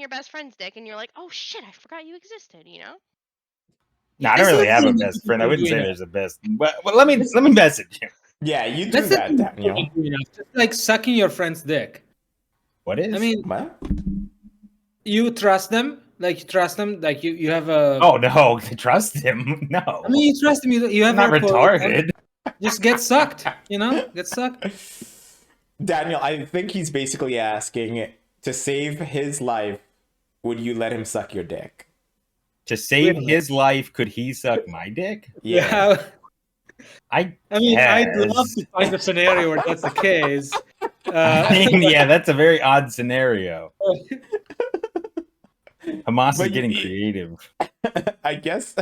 your best friend's dick, and you're like, "Oh shit, I forgot you existed," you know? No, I don't really have a best friend. I wouldn't say there's a best. But let me message him. Yeah, you do That's that, Daniel. Just like sucking your friend's dick. What is? I mean, What? you trust them, like you have a. Oh no, trust him? No. I mean, you trust him. You have I'm not rapport with them. retarded. Just get sucked. You know, get sucked. Daniel, I think he's basically asking, to save his life, would you let him suck your dick? To save his life, could he suck my dick? Yeah. I mean, guess. I'd love to find a scenario where that's the case. I mean, yeah, that's a very odd scenario. Hamas is getting creative. I guess.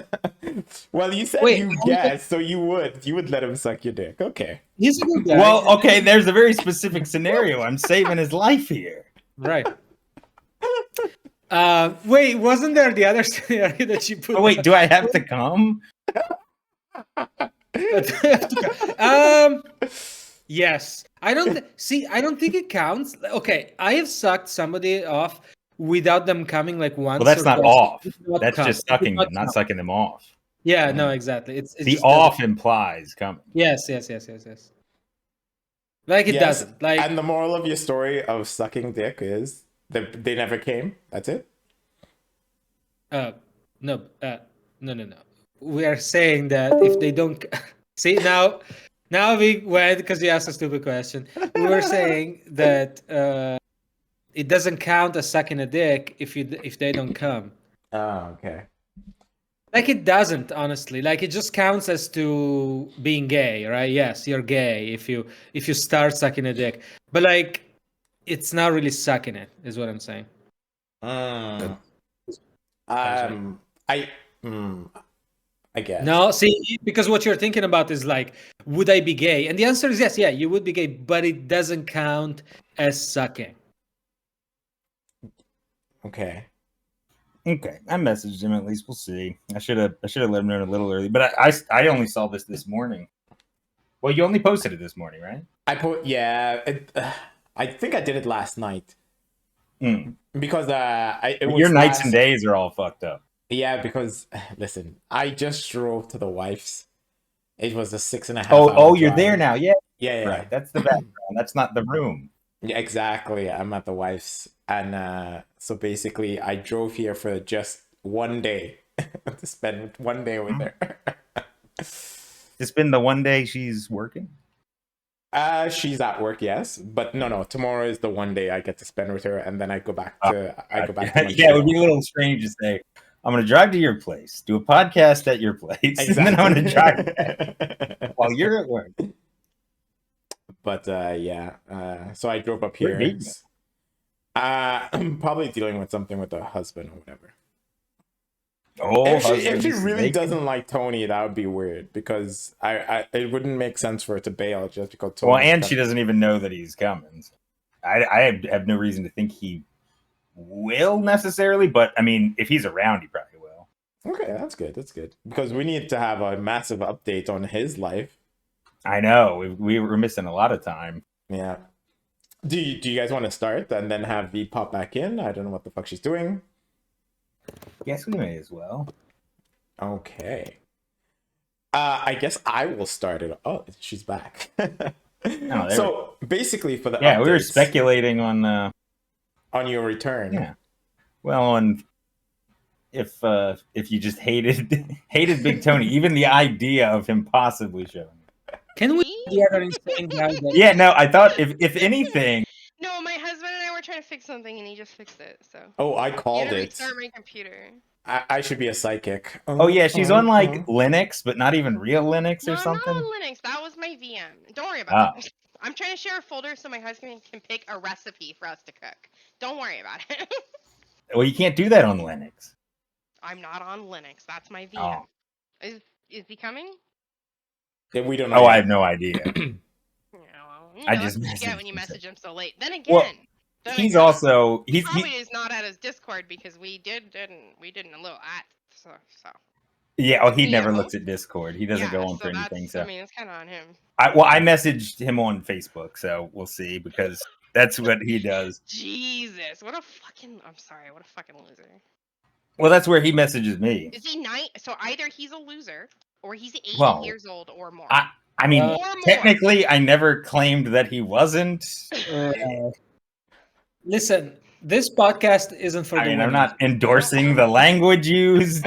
Well, you said you guess, so you would let him suck your dick. Okay. He's a good guy. Well, okay, there's a very specific scenario. I'm saving his life here. Right. Wait, wasn't there the other scenario that you put? Oh, wait, do I have to come? Yes. I don't think it counts. Okay, I have sucked somebody off without them coming like once. Well, that's not off. That's come. just sucking them, not sucking them off. Yeah, no, exactly. It's the just off doesn't. implies coming. Yes. Like it doesn't. Like, and the moral of your story of sucking dick is they never came. That's it. No. We are saying that if they don't see now we went because you asked a stupid question. We were saying that it doesn't count as sucking a dick if they don't come. Oh, okay. Like it doesn't, honestly. Like it just counts as to being gay, right? Yes, you're gay if you start sucking a dick. But like it's not really sucking it, is what I'm saying. I guess. No, see, because what you're thinking about is like, would I be gay? And the answer is yes, yeah, you would be gay, but it doesn't count as sucking. Okay. I messaged him. At least we'll see. I should have let him know a little early, but I only saw this morning. Well, you only posted it this morning, right? I think I did it last night. Because your nights and days are all fucked up. Yeah, because listen, I just drove to the wife's. It was a 6.5 hour you're drive. There now, yeah. Yeah. Right, that's the background. That's not the room. Yeah, exactly. I'm at the wife's, and so basically, I drove here for just one day to spend one day with her. It's been the one day she's working. She's at work, yes, but no. Tomorrow is the one day I get to spend with her, and then I go back to. Yeah, it would be a little strange to say, I'm going to drive to your place, do a podcast at your place, exactly. And then I'm going to drive back while you're at work. But so I drove up here. I'm probably dealing with something with the husband or whatever. If she really doesn't like Tony, that would be weird because it wouldn't make sense for her to bail just because Tony. Well, and she doesn't even know that he's coming. So I have no reason to think he will necessarily, but I mean, if he's around, he probably will. Okay, that's good. Because we need to have a massive update on his life. I know we were missing a lot of time. Yeah. Do you guys want to start and then have V pop back in? I don't know what the fuck she's doing. Yes, we may as well. Okay. I guess I will start it. Oh, she's back. So basically, for the updates, we were speculating on your return. Yeah. Well, on if you just hated Big Tony, even the idea of him possibly showing. Can we? The other insane guy. Yeah, no. I thought if anything. No, my husband and I were trying to fix something, and he just fixed it. So. Oh, I called it. Restart my computer. I should be a psychic. Oh yeah, she's on like Linux, but not even real Linux or something. No, not on Linux. That was my VM. Don't worry about it. I'm trying to share a folder so my husband can pick a recipe for us to cook. Don't worry about it. Well, you can't do that on Linux. I'm not on Linux. That's my VM. Oh. Is he coming? Yeah, we don't know. Oh, I have no idea. I just get when you message him so late. Then again, he's probably is not at his Discord because we didn't a little at so. Yeah, he never looks at Discord. He doesn't go on for anything. So I mean, it's kind of on him. I messaged him on Facebook, so we'll see because That's what he does. Jesus, what a fucking. I'm sorry, what a fucking loser. Well, that's where he messages me. Is he nine? So either he's a loser, or he's 80 Well, years old, or more. I mean, Uh, Or more. technically, I never claimed that he wasn't. Listen, this podcast isn't for I the mean, I'm women. not endorsing the language used,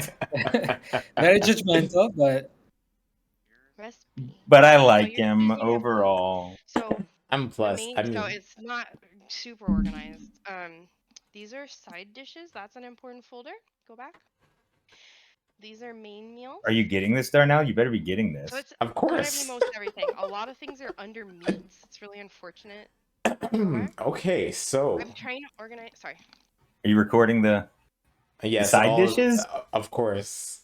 Very judgmental, but Recipe. but I So like you're him choosing a book. overall. So I'm the plus. main, I mean, so it's not super organized. These are side dishes. That's an important folder. Go back. These are main meals. Are you getting this, Darnell? You better be getting So this. it's of kind of course. most everything. A lot of things are under meats. It's really unfortunate. Okay, so I'm trying to organize. Sorry. Are you recording the yes, side dishes? of course.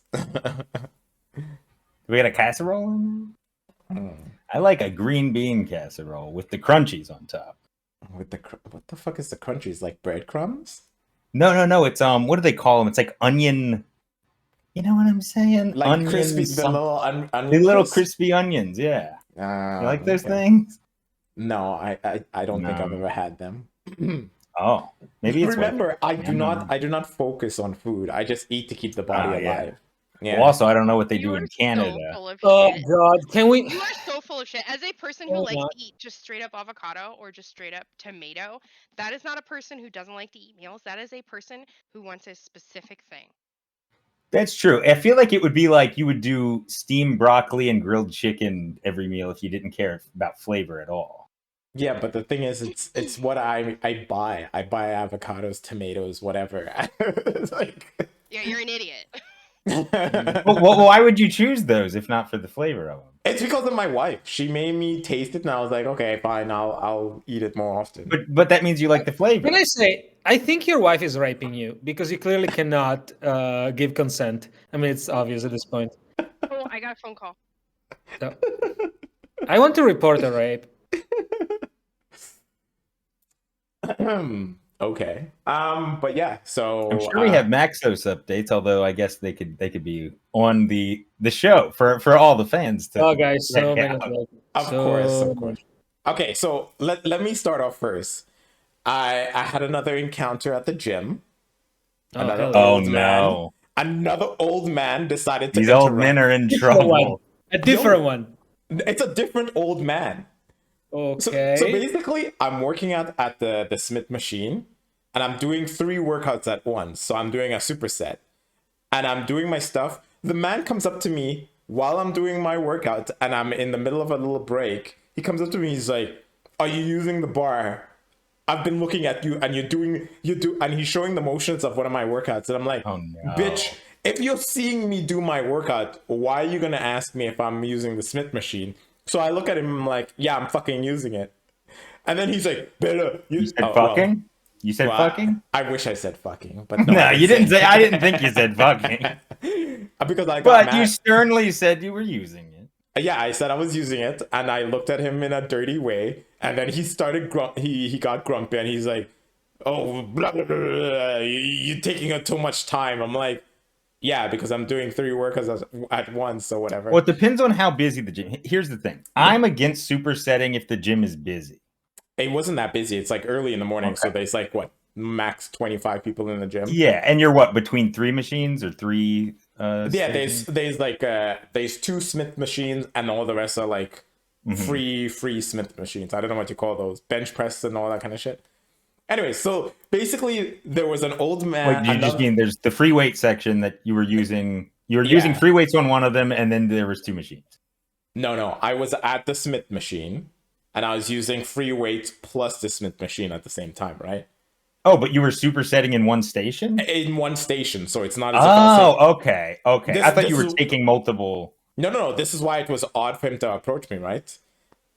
We got a casserole in there? Mm. I like a green bean casserole with the crunchies on top. With the what the fuck is the crunchies, like breadcrumbs? No. It's what do they call them? It's like onion. You know what I'm saying? Like onion crispy, the some- little the onion little crisp? crispy onions. Yeah, you like those Okay. things? No, I don't think I've No. ever had them. Oh, maybe it's Remember, I do don't not know. I do not focus on food. I just eat to keep the body Ah, yeah. alive. Yeah. Well, also, I don't know what they You do are in so Canada. full of oh shit. god, can we? You are so full of shit. As a person who Oh, likes God. to eat just straight up avocado or just straight up tomato, that is not a person who doesn't like to eat meals. That is a person who wants a specific thing. That's true. I feel like it would be like you would do steamed broccoli and grilled chicken every meal if you didn't care about flavor at all. Yeah, but the thing is, it's what I buy. I buy avocados, tomatoes, whatever. It's like. Yeah, you're an idiot. Well, why would you choose those if not for the flavor of them? It's because of my wife. She made me taste it, and I was like, okay, fine, I'll eat it more often. But that means you like the flavor. Can I say? I think your wife is raping you because you clearly cannot give consent. I mean, it's obvious at this point. Oh, I got a phone call. So, I want to report a rape. Okay. But yeah, so I'm sure we have Maxos updates, although I guess they could be on the show for all the fans to Oh, guys, so check many. out. Of course. Okay, so let me start off first. I had another encounter at the gym. Oh, Another hell Oh old man. no, Another old man decided to these old interrupt. men are in Different one. trouble. A different one. It's a different old man. Okay. So basically, I'm working out at the Smith machine, and I'm doing 3 workouts at once. So I'm doing a superset, and I'm doing my stuff. The man comes up to me while I'm doing my workout, and I'm in the middle of a little break. He comes up to me. He's like, "Are you using the bar? I've been looking at you, and and he's showing the motions of one of my workouts, and I'm like, Oh no, bitch, if you're seeing me do my workout, why are you gonna ask me if I'm using the Smith machine? So I look at him, I'm like, yeah, I'm fucking using it. And then he's like, better. You said fucking? You said fucking? I wish I said fucking, but no, No, I you didn't say. I it. didn't think you said fucking. Because I got But you mad. sternly said you were using it. Yeah, I said I was using it, and I looked at him in a dirty way, and then he started he got grumpy, and he's like, oh, blah, blah, blah, blah, you're taking up too much time. I'm like, yeah, because I'm doing 3 workouts at once or whatever. Well, it depends on how busy the gym. Here's the thing: I'm against supersetting if the gym is busy. It wasn't that busy. It's like early in the morning, so there's like what, max 25 people in the gym. Yeah, and you're what, between 3 machines or 3? Yeah, stations? there's like there's 2 Smith machines, and all the rest are like Mhm. free Smith machines. I don't know what you call those, bench press and all that kind of shit. Anyway, so basically there was an old man. Like, you just mean there's the free weight section that you were using. You were using Yeah. free weights on one of them, and then there was 2 machines. No, I was at the Smith machine, and I was using free weights plus the Smith machine at the same time, right? Oh, but you were supersetting in one station? In one station, so it's not as if I was saying, Oh, okay. This- I thought you this were is- taking multiple. no. This is why it was odd for him to approach me, right?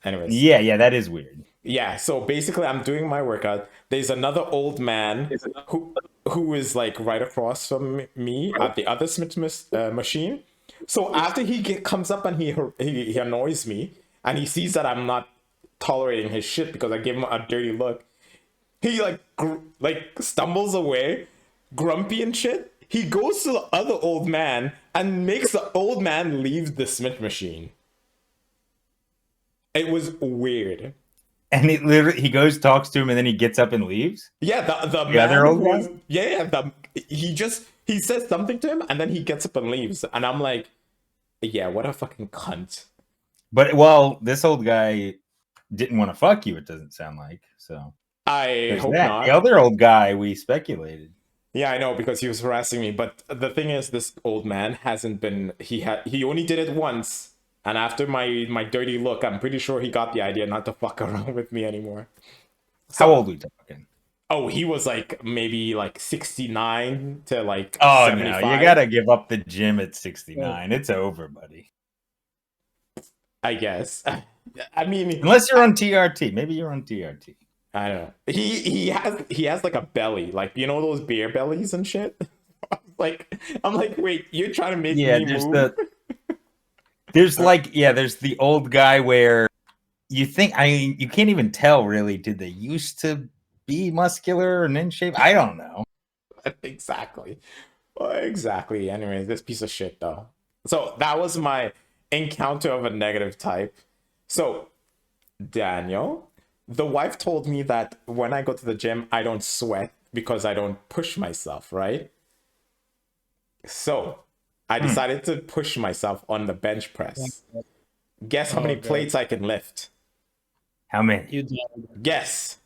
Anyways, Yeah, that is weird. yeah. So basically, I'm doing my workout. There's another old man who is like right across from me at the other Smith machine. So after he comes up and he annoys me, and he sees that I'm not tolerating his shit because I gave him a dirty look, he like stumbles away, grumpy and shit. He goes to the other old man and makes the old man leave the Smith machine. It was weird. And he goes, talks to him, and then he gets up and leaves. Yeah, the The other man old who guy? was, he says something to him and then he gets up and leaves, and I'm like, yeah, what a fucking cunt. But well, this old guy didn't want to fuck you. It doesn't sound like so. I There's hope that. not. The other old guy, we speculated. Yeah, I know, because he was harassing me. But the thing is, this old man hasn't been. He only did it once, and after my dirty look, I'm pretty sure he got the idea not to fuck around with me anymore. How old are we talking? Oh, he was like maybe like 69 to like Oh 75. no, you gotta give up the gym at 69. It's over, buddy. I guess. I mean, Unless you're on TRT. Maybe you're on TRT. I don't know. He has like a belly, like, you know, those beer bellies and shit. I'm like, wait, you're trying to make Yeah, me there's move? there's there's the old guy where you think, I mean, you can't even tell really. Did they used to be muscular and in shape? I don't know. Exactly. Exactly. Anyway, this piece of shit though. So that was my encounter of a negative type. So Daniel, the wife told me that when I go to the gym, I don't sweat because I don't push myself, right? So I decided to push myself on the bench press. Guess how many God. plates I can lift? How many? You did. Guess.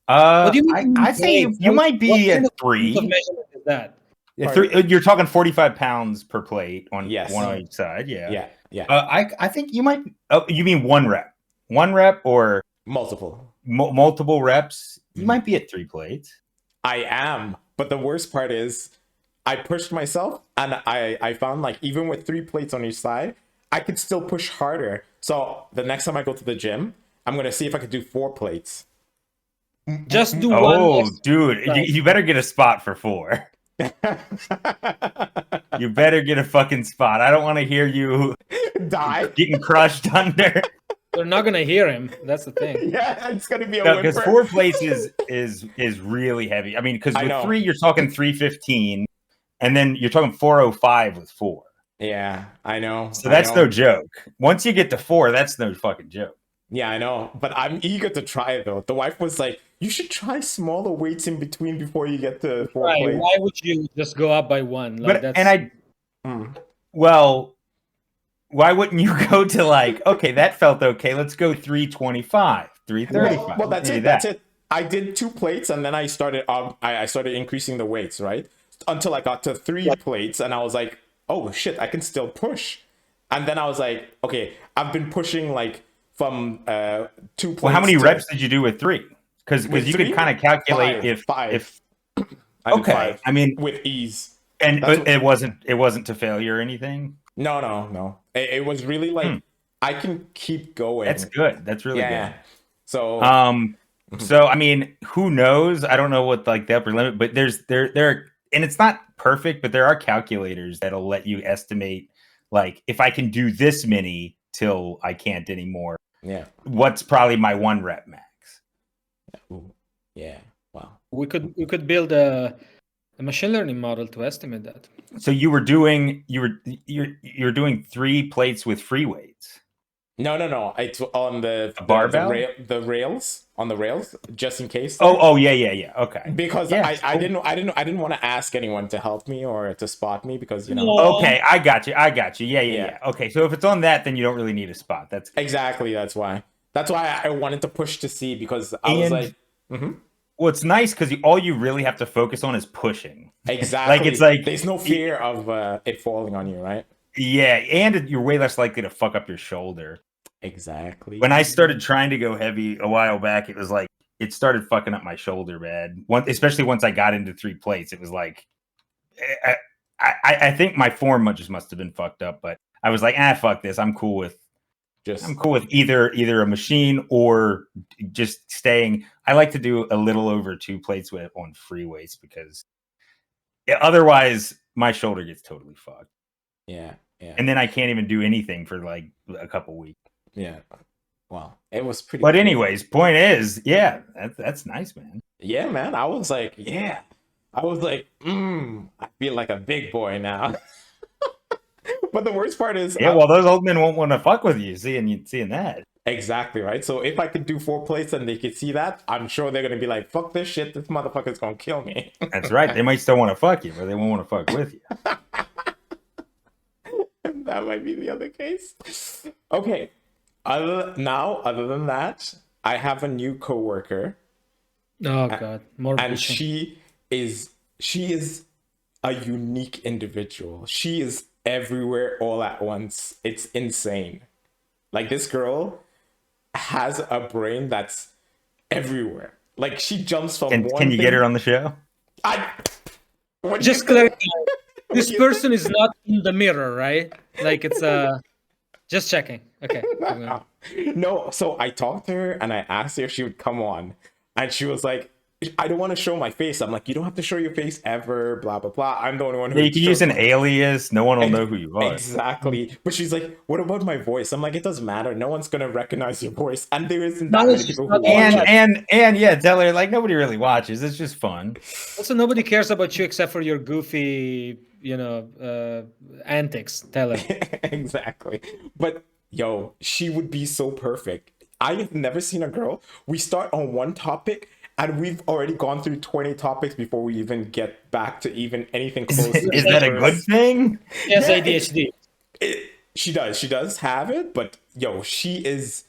What do you mean I say plates? you might What be kind at of three. measurement is that? Yeah, you're talking 45 pounds per plate on Yes. one on each side. Yeah. Yeah. I think you might. Oh, you mean one rep? One rep or Multiple. multiple reps? You Mhm. might be at 3 plates. I am, but the worst part is I pushed myself and I found like even with 3 plates on each side, I could still push harder. So the next time I go to the gym, I'm going to see if I could do 4 plates. Just do Oh, one. dude, you better get a spot for 4. You better get a fucking spot. I don't want to hear you Die. getting crushed under. They're not gonna hear him. That's the thing. Yeah, it's going to be a No, because whimper. 4 plates is really heavy. I mean, because I with know. 3 you're talking 315, and then you're talking 405 with 4. Yeah, I know. So that's I know. no joke. Once you get to 4, that's no fucking joke. Yeah, I know. But I'm eager to try it though. The wife was like, you should try smaller weights in between before you get to 4 Right? plates. Why would you just go up by one? Like, But that's, and I Mm. well, why wouldn't you go to like, okay, that felt okay. Let's go 325, 335. Well, that's maybe it. That's it. I did 2 plates and then I started I started increasing the weights, right? Until I got to 3 plates and I was like, oh shit, I can still push. And then I was like, okay, I've been pushing like from 2 plates. Well, how many to- reps did you do with 3? Because With you 3? could kind of calculate Five. if I did okay. 5 I mean, with ease. and That's what- it wasn't to failure or anything. No. It was really like I can keep going. That's good. That's really yeah. So good. So I mean, who knows? I don't know what like the upper limit, but there and it's not perfect, but there are calculators that'll let you estimate like if I can do this many till I can't anymore. yeah. What's probably my 1 rep max? Ooh. Yeah. Wow. we could build a machine learning model to estimate that. So you're doing 3 plates with free weights. No. It's on the barbell? the rails on the rails, just in case. Oh yeah. Okay. Because Yeah, I cool. didn't want to ask anyone to help me or to spot me because you know No. Okay, I got you. Yeah. Yeah. Okay, so if it's on that, then you don't really need a spot. That's good. exactly that's why I wanted to push to see because I was And- like mhm. Well, it's nice because all you really have to focus on is pushing. Exactly. it's like- there's no fear of it falling on you, right? Yeah, and you're way less likely to fuck up your shoulder. Exactly. When I started trying to go heavy a while back, it was like it started fucking up my shoulder bad. Especially once I got into 3 plates, it was like I think my form just must have been fucked up. But I was like, fuck this. I'm cool with either a machine or just staying. I like to do a little over 2 plates on free weights because otherwise my shoulder gets totally fucked. yeah. And then I can't even do anything for like a couple weeks. Yeah. Wow. It was pretty But cool. anyways, point is, yeah, that's nice, man. Yeah, man. I was like, I feel like a big boy now. But the worst part is Yeah, well, those old men won't want to fuck with you seeing that. Exactly, right? So if I could do 4 plates and they could see that, I'm sure they're gonna be like, fuck this shit, this motherfucker's gonna kill me. That's right. They might still want to fuck you, but they won't want to fuck with you. That might be the other case. Okay. Other than that, I have a new coworker, Oh god, more and bitching. she is a unique individual. She is everywhere all at once. It's insane. Like, this girl has a brain that's everywhere. Like, she jumps from one Can you get thing- her on the show? Just clarify. This person is not in the mirror, right? Like it's just checking. Okay. No, so I talked to her and I asked her if she would come on, and she was like, I don't want to show my face. I'm like, you don't have to show your face ever, blah blah blah. I'm the only one who Yeah, you can use shows an alias. No one will know who you are. Exactly. But she's like, what about my voice? I'm like, it doesn't matter. No one's gonna recognize your voice. And there isn't that many people who watch it. And yeah, tell her like nobody really watches. It's just fun. Also, nobody cares about you except for your goofy, antics. Tell her. Exactly. But yo, she would be so perfect. I have never seen a girl. We start on one topic and we've already gone through 20 topics before we even get back to even anything close. Is that a good thing? Yes, Yeah, ADHD. She does have it, but yo, she is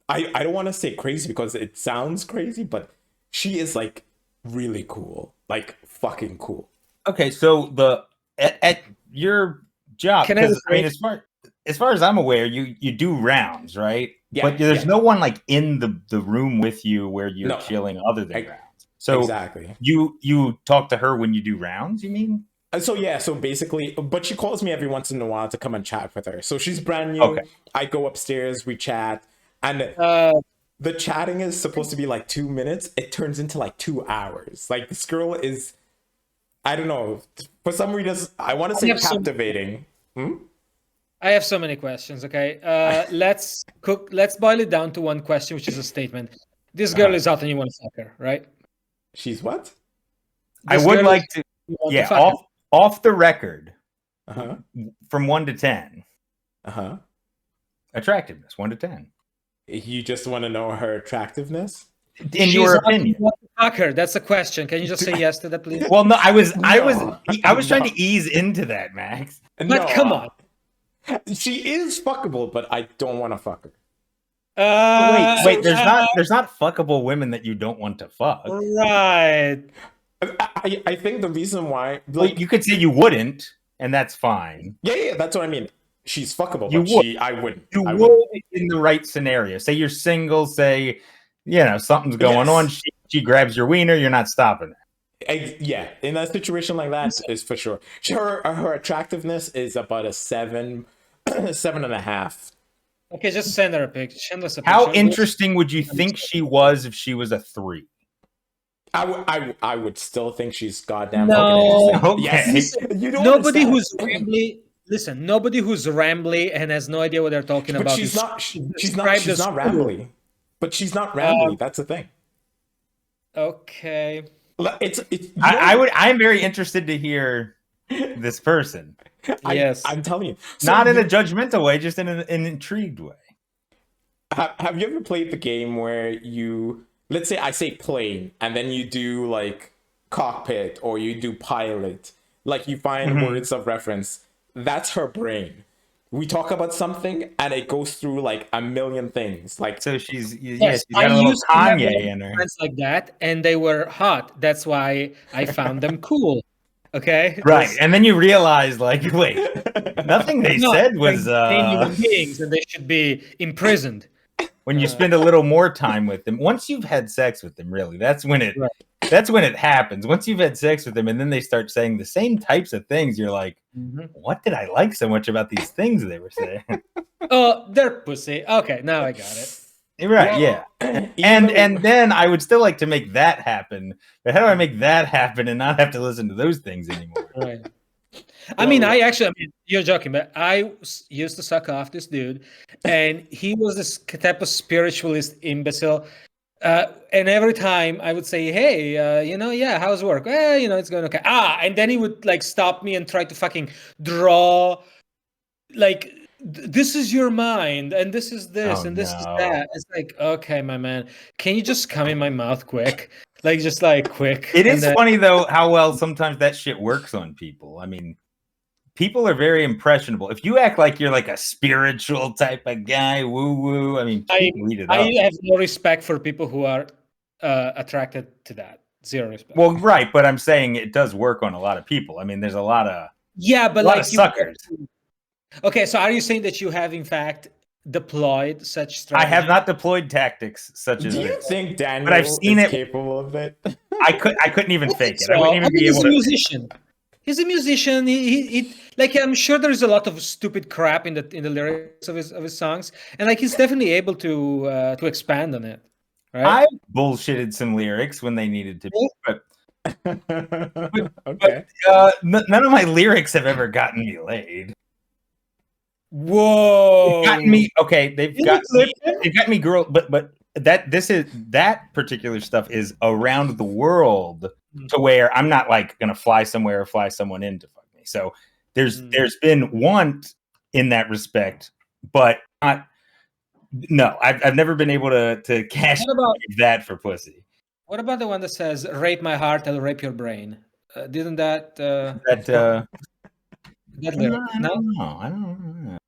I don't want to say crazy because it sounds crazy, but she is like really cool. Like fucking cool. Okay, so at your job, Can I 'cause, I mean, rephrase? as far as I'm aware, you do rounds, right? Yeah, but there's yeah. no one like in the room with you where you're No. chilling other than Ex- rounds. So Exactly. you talk to her when you do rounds, you mean? So basically, but she calls me every once in a while to come and chat with her. So she's brand new. Okay. I go upstairs, we chat, and the chatting is supposed to be like 2 minutes. It turns into like 2 hours. Like, this girl is, I don't know, for some reason, I want to say have some- captivating. I have so many questions. Okay, let's boil it down to one question, which is a statement. This girl is hot and you want to fuck her, right? She's what? I This would girl like is- to you want yeah, fuck her. off the record, Uh-huh. from 1 to 10. Uh-huh. Attractiveness, 1 to 10. You just want to know her attractiveness? In She's your hot and you opinion. want to fuck her. That's a question. Can you just say yes to that, please? Well, no, I was trying No. to ease into that, Max. But come on. She is fuckable, but I don't want to fuck her. Wait, there's not fuckable women that you don't want to fuck. Right. I think the reason why, Well, like, you could say you wouldn't, and that's fine. yeah, that's what I mean. She's fuckable, You but would. I wouldn't. You I would in the right scenario. Say you're single, say, something's going Yes. on. She grabs your wiener, you're not stopping it. Yeah, in a situation like that, is for sure. Her attractiveness is about a 7, 7.5. Okay, just send her a picture. Send us a picture. How interesting would you think she was if she was a 3? I would still think she's goddamn No. fucking interesting. Okay. Yes, you don't Nobody understand. who's rambly. Listen, nobody who's rambly and has no idea what they're talking But about. she's is not. She's not described as cool. rambly. But she's not rambly. That's the thing. Okay. It's. I'm very interested to hear this person. Yes. I'm telling you. So Not in a judgmental way, just in an intrigued way. Have you ever played the game where you, let's say I say plane, and then you do like cockpit or you do pilot, like you find words of reference? That's her brain. We talk about something and it goes through like a million things. Like, So she's Yes, she's got a little used to have Kanye in her. friends like that, and they were hot. That's why I found them cool. Okay. Right. And then you realize, like, wait, nothing they No, said was they're human beings, and they should be imprisoned. when you spend a little more time with them. Once you've had sex with them, really, that's when it Right. that's when it happens. Once you've had sex with them and then they start saying the same types of things, you're like, what did I like so much about these things they were saying? Oh, they're pussy. Okay, now I got it. Right, yeah. even And then I would still like to make that happen. But how do I make that happen and not have to listen to those things anymore? Right. I mean, you're joking, but I used to suck off this dude, and he was this type of spiritualist imbecile. And every time I would say, "Hey, how's work? It's going okay." And then he would like stop me and try to fucking draw, like this is your mind, and this is this, Oh, and this is no. that. It's like, okay, my man, can you just come in my mouth quick? Like, just like quick. It and is then- funny though how well sometimes that shit works on people. I mean, people are very impressionable. If you act like you're like a spiritual type of guy, woo woo, I mean, people eat it I up. have no respect for people who are attracted to that. Zero respect. Well, right, but I'm saying it does work on a lot of people. I mean, there's a lot of yeah, but a lot like of suckers. Okay, so are you saying that you have in fact deployed such I strategy? have not deployed tactics such as Do you this. think Daniel I've seen is it- capable of it? I couldn't even I think fake it. I wouldn't even be he's able a to. musician. He's a musician. He like I'm sure there's a lot of stupid crap in the lyrics of his songs, and like he's definitely able to expand on it. Right? I bullshitted some lyrics when they needed to be, but Okay. none of my lyrics have ever gotten me laid. Whoa! They've gotten me. Okay, Did you clip him? they've got me girl, but that particular stuff is around the world to where I'm not like gonna fly somewhere or fly someone in to fuck me. So there's been want in that respect, but not. No, I've never been able to cash What about that for pussy. what about the one that says "Rape my heart, I'll rape your brain"? Didn't that That that lyric? I No. don't know. I don't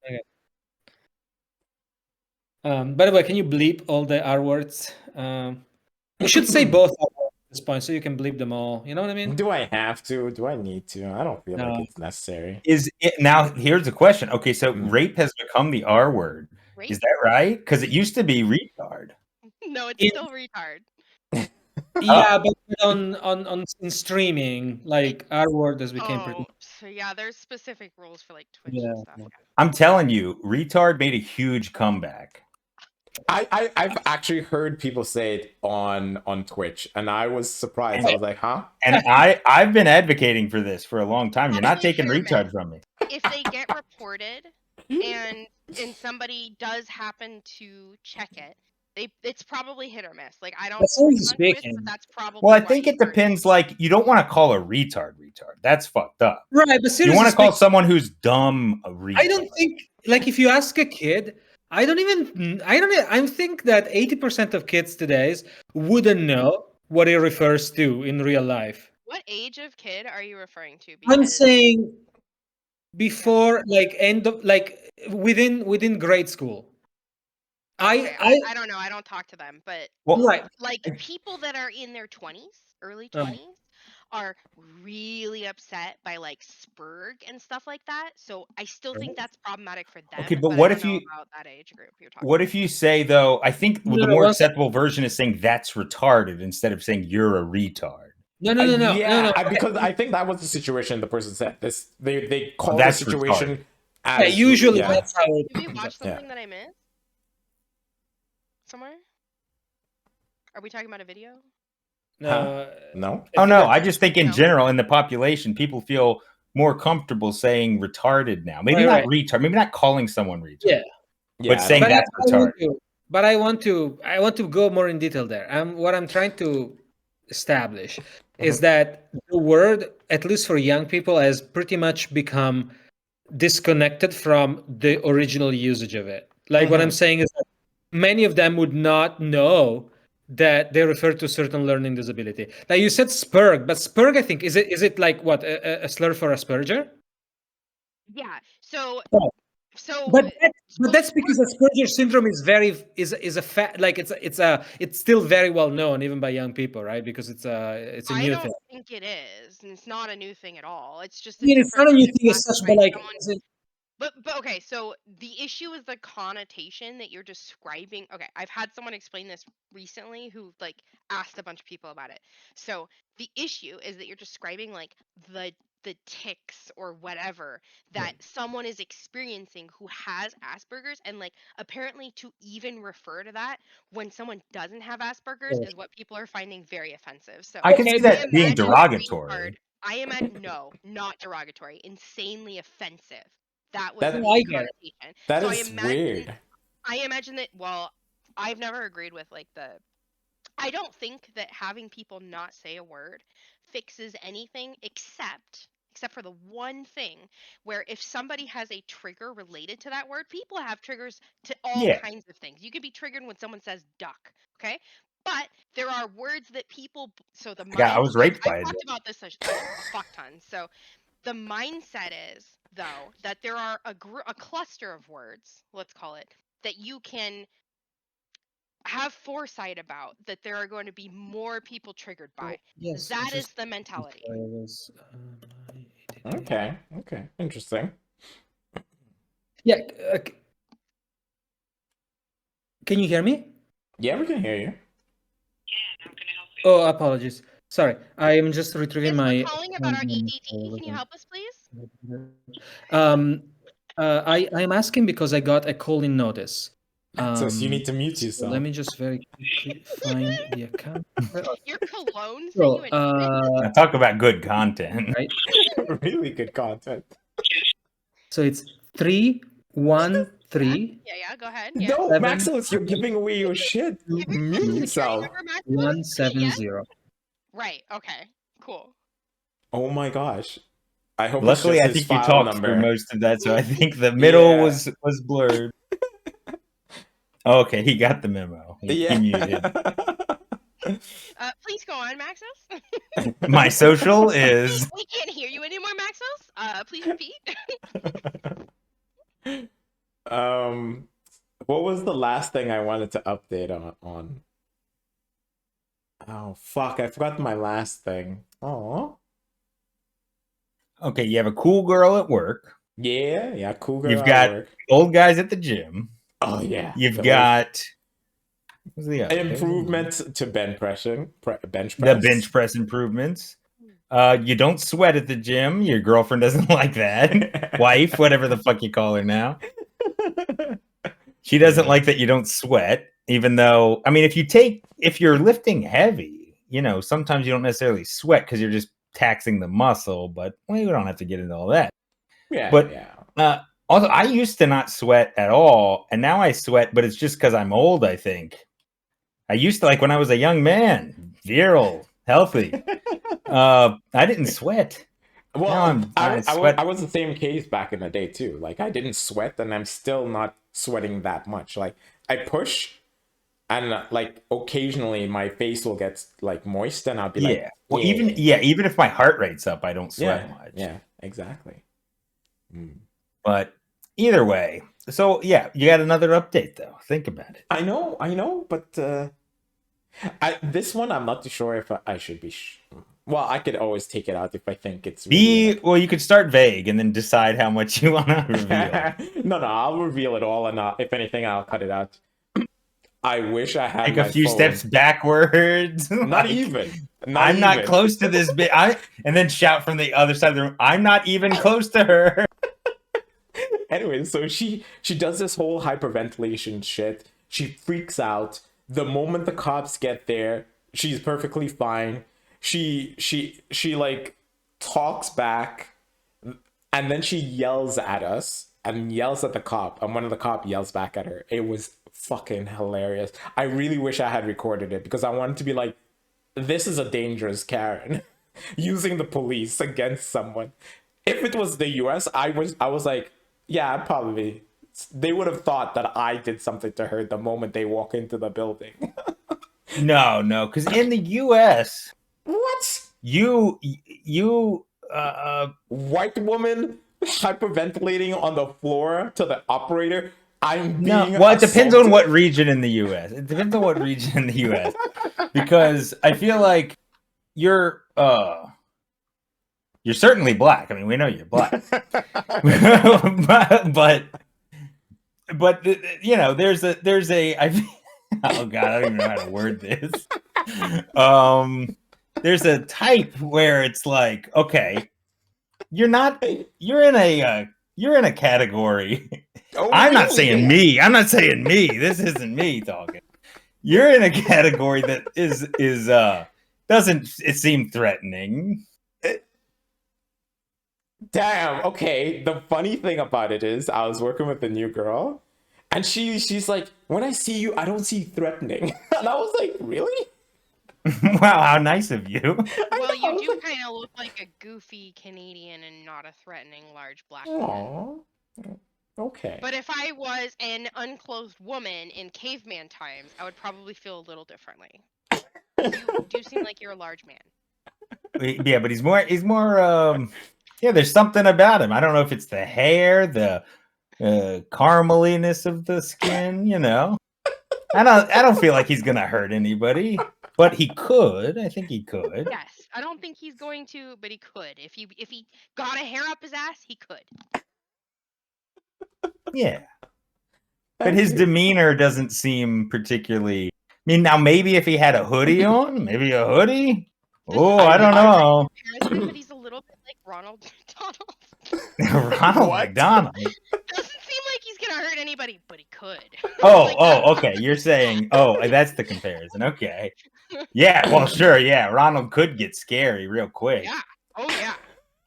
know. By the way, can you bleep all the R words? We should say both R words at this point, so you can bleep them all. You know what I mean? Do I have to? Do I need to? I don't feel No. like it's necessary. Is it now? Here's a question. Okay, so rape has become the R word. Rape? Is that right? Because it used to be retard. No, it's It- still retard. Yeah, but on in streaming, like R word has became pretty. So yeah, there's specific rules for like Twitch Yeah, and stuff. yeah. I'm telling you, retard made a huge comeback. I've actually heard people say it on Twitch, and I was surprised. I was like, huh? And I've been advocating for this for a long time. You're not Honestly, taking Sherman, retard from me. If they get reported and somebody does happen to check it, it's probably hit or miss. Like I don't That's stream always on Twitch, speaking. but that's probably Well, I why think you it heard depends. Like, you don't want to call a retard. That's fucked up. Right, but You seriously, want to call speaking, someone who's dumb a retard. I don't think like if you ask a kid, I think that 80% of kids today wouldn't know what it refers to in real life. What age of kid are you referring to? I'm Because saying before like end of like within grade school. okay, I I don't know. I don't talk to them, but Well, right. like people that are in their 20s, early Oh. 20s, are really upset by like Spurg and stuff like that. So I still think that's problematic for them. Okay, but I what don't if know you- about that age group you're talking what about. if you say though? I think No, the no, more one second. acceptable version is saying that's retarded instead of saying you're a retard. No. Yeah, because I think that was the situation the person said. This they called the that's situation Yeah, as usually yeah. that's how it Did we watch Yeah. something that I missed? Somewhere? Are we talking about a video? No. Oh no, I just think in No. general in the population, people feel more comfortable saying retarded now. Maybe Right, not retard, maybe not calling someone retard. Yeah. Yeah, But saying But that's retarded. I want to go more in detail there. What I'm trying to establish is that the word, at least for young people, has pretty much become disconnected from the original usage of it. Like what I'm saying is that many of them would not know that they refer to certain learning disability. Like you said Spurg, but Spurg, I think, is it like what, a slur for Asperger? Yeah. So Oh. so But that's because Asperger syndrome is it's still very well known even by young people, right? Because it's a I new don't thing. think it is, and it's not a new thing at all. It's just I mean, it's not a new thing as such, but like, But okay, so the issue is the connotation that you're describing. Okay, I've had someone explain this recently who like asked a bunch of people about it. So the issue is that you're describing like the tics or whatever that someone is experiencing who has Asperger's, and like apparently to even refer to that when someone doesn't have Asperger's is what people are finding very offensive. So I can Okay, see but that being imagine derogatory. retard- I imagine no, not derogatory, insanely offensive. That was That- the Oh, I get it. connotation. That So is I imagine, weird. I imagine that. Well, I've never agreed with like the. I don't think that having people not say a word fixes anything except except for the one thing where if somebody has a trigger related to that word, people have triggers to all Yeah. kinds of things. You could be triggered when someone says duck, okay? But there are words that people, so the I was mindset, raped I've by a talked about this a fuck ton. So the mindset is, though, that there are a cluster of words, let's call it, that you can have foresight about, that there are going to be more people triggered by. Yes. That is just the mentality. I was, Okay. Interesting. Yeah. Can you hear me? Yeah, we can hear you. Oh, apologies. Sorry, I am just retrieving Yes, my. we're calling about our ETT. Can you help us, please? I'm asking because I got a call-in notice. So you need to mute So yourself. let me just very quickly find the account. Your cologne sent So, you an Now talk about good content. right. Really good content. So it's 313 Yeah, go ahead. Yeah. No, Seven. Maximus, you're giving away your shit. Give your Mute social yourself. security number, Maximus? 170. Right. Okay. Cool. Oh my gosh. I hope Luckily, it's I just his think you file talked number. through most of that, so I think the middle Yeah. was blurred. Okay, he got the memo. He muted. Please go on, Maximus. My social is We can't hear you anymore, Maximus. Please repeat. What was the last thing I wanted to update on? Oh fuck, I forgot my last thing. Oh. okay. You have a cool girl at work. Yeah, cool girl You've at got work. old guys at the gym. Oh yeah. You've the got what's the other? improvements to bench press. The bench press improvements. You don't sweat at the gym. Your girlfriend doesn't like that. Wife, whatever the fuck you call her now. She doesn't like that you don't sweat, even though, I mean, if you're lifting heavy, sometimes you don't necessarily sweat because you're just taxing the muscle, but we don't have to get into all that. Yeah. Also, I used to not sweat at all, and now I sweat, but it's just because I'm old, I think. I used to, like when I was a young man, virile, healthy. I didn't sweat. Well, I sweat. I was the same case back in the day too. Like I didn't sweat, and I'm still not sweating that much. Like I push, and like occasionally my face will get like moist, and I'll be like, well, even if my heart rate's up, I don't sweat much. Yeah, exactly. But either way, so yeah, you got another update though. Think about it. I know, but this one I'm not too sure if I should be. Well, I could always take it out if I think it's really well, you could start vague and then decide how much you want to reveal. No, I'll reveal it all, and if anything, I'll cut it out. I wish I had take a few steps backwards. Not even. I'm not close to this bit. And then shout from the other side of the room. I'm not even close to her. Anyway, so she does this whole hyperventilation shit. She freaks out. The moment the cops get there, she's perfectly fine. She like talks back, and then she yells at us and yells at the cop, and one of the cop yells back at her. It was fucking hilarious. I really wish I had recorded it because I wanted to be like, this is a dangerous Karen using the police against someone. If it was the US, I was like, yeah, probably they would have thought that I did something to her the moment they walk into the building. No, because in the US, what? You white woman hyperventilating on the floor to the operator. I'm being well, it depends assaulted. on what region in the US. It depends on what region in the US. Because I feel like you're certainly black. I mean, we know you're black. but there's a oh god, I don't even know how to word this. There's a type where it's like, okay, you're in a category. Oh, I'm really? not saying me. I'm not saying me. This isn't me talking. You're in a category that doesn't it seem threatening. Damn. Okay. The funny thing about it is, I was working with a new girl, and she's like, when I see you, I don't see threatening, and I was like, really? Wow, how nice of you. Well, you know. do kind of look like a goofy Canadian and not a threatening large black man. Aw. Okay. But if I was an unclothed woman in caveman times, I would probably feel a little differently. You do seem like you're a large man. Yeah, but he's more yeah, there's something about him. I don't know if it's the hair, the carameliness of the skin, you know. I don't feel like he's gonna hurt anybody, but he could. I think he could. Yes, I don't think he's going to, but he could. If he got a hair up his ass, he could. Yeah. But Thank his you. demeanor doesn't seem particularly. I mean, now maybe if he had a hoodie on, maybe a hoodie. Oh, I don't know. Comparison, but he's a little bit like Ronald McDonald. Ronald What? McDonald. Doesn't seem like he's gonna hurt anybody, but he could. Oh, Like, oh, okay. You're saying, oh, that's the comparison. Okay. Yeah, well, sure. Yeah, Ronald could get scary real quick. Yeah. Oh yeah.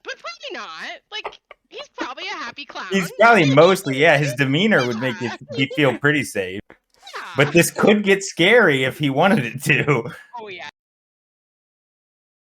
But probably not. Like he's probably a happy clown. He's probably mostly, yeah, his demeanor would make you feel pretty safe. Yeah. But this could get scary if he wanted it to.